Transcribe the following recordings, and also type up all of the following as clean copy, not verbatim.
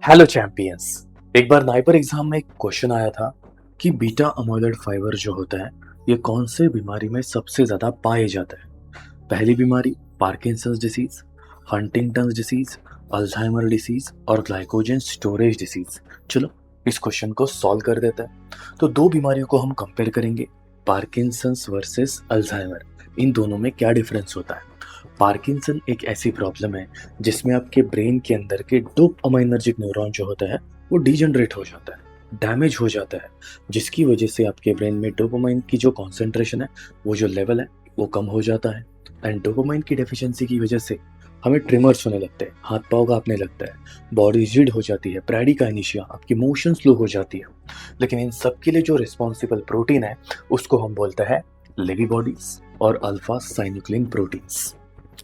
Hello champions. एक बार NIPER exam में एक क्वेश्चन आया था कि बीटा अमोइलॉइड फाइबर जो होता है ये कौन से बीमारी में सबसे ज्यादा पाए जाता है। पहली बीमारी Parkinson's disease, Huntington disease, Alzheimer disease और ग्लाइकोजन स्टोरेज डिसीज। चलो इस क्वेश्चन को सॉल्व कर देते हैं। तो दो बीमारियों को हम कंपेयर करेंगे, पार्किंसंस वर्सेस अल्जाइमर। इन दोनों में क्या डिफरेंस होता है। पार्किंसन एक ऐसी प्रॉब्लम है जिसमें आपके ब्रेन के अंदर के डोपामाइनर्जिक न्यूरॉन जो होता है वो डिजनरेट हो जाता है, डैमेज हो जाता है, जिसकी वजह से आपके ब्रेन में डोपामाइन की जो कॉन्सेंट्रेशन है, वो जो लेवल है वो कम हो जाता है। एंड डोपामाइन की डेफिशिएंसी की वजह से हमें ट्रिमर्स होने लगते हैं, हाथ पाँव कांपने लगता है, बॉडी रिजिड हो जाती है, ब्रैडिकाइनेशिया, आपकी मोशन स्लो हो जाती है। लेकिन इन सब के लिए जो रिस्पॉन्सिबल प्रोटीन है उसको हम बोलते हैं लेवी बॉडीज और अल्फा साइनुक्लिन प्रोटीन्स।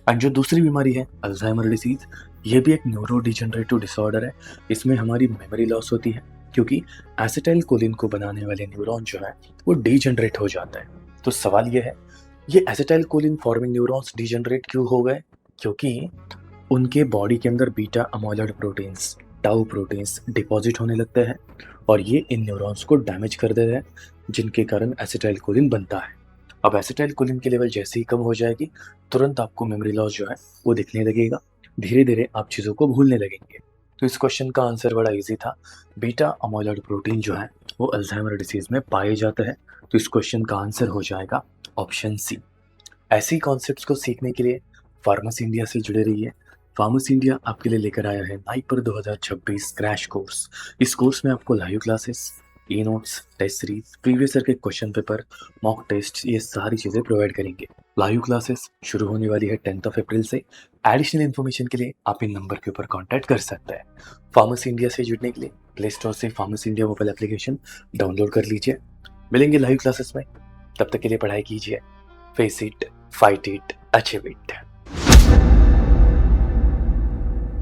एंड जो दूसरी बीमारी है अल्जाइमर डिसीज, ये भी एक न्यूरो डिजनरेटिव डिसऑर्डर है। इसमें हमारी मेमोरी लॉस होती है क्योंकि एसिटाइल कोलिन को बनाने वाले न्यूरॉन जो है वो डिजनरेट हो जाता है। तो सवाल ये है, ये acetylcholine forming neurons degenerate क्यों हो गए? क्योंकि उनके बॉडी के अंदर beta amyloid proteins, tau proteins deposit होने लगते हैं और ये इन न्यूरॉन्स को डैमेज कर देते हैं, जिनके कारण एसिटाइल कोलिन बनता है। अब एसिटाइल कोलिन की लेवल जैसे ही कम हो जाएगी, तुरंत आपको मेमोरी लॉस जो है वो दिखने लगेगा, धीरे धीरे आप चीज़ों को भूलने लगेंगे। तो इस क्वेश्चन का आंसर बड़ा इजी था, बीटा अमोइलॉइड प्रोटीन जो है वो अल्जाइमर डिसीज में पाए जाते हैं। तो इस क्वेश्चन का आंसर हो जाएगा ऑप्शन सी। ऐसी कॉन्सेप्ट्स को सीखने के लिए फार्मेसी इंडिया से जुड़े रहिए। फार्मेसी इंडिया आपके लिए लेकर आया है नाइपर 2026 क्रैश कोर्स। इस कोर्स में आपको live classes, e notes, test series, previous year के क्वेश्चन पेपर, मॉक टेस्ट, ये सारी चीज़ें प्रोवाइड करेंगे। लाइव क्लासेस शुरू होने वाली है 10 अप्रैल से। एडिशनल इन्फॉर्मेशन के लिए आप इन नंबर के ऊपर कॉन्टैक्ट कर सकते हैं। फार्मेसी इंडिया से जुड़ने के लिए प्ले स्टोर से pharmacy India mobile application download कर लीजिए। मिलेंगे लाइव क्लासेस में, तब तक के लिए पढ़ाई कीजिए। Face it, fight it, achieve it.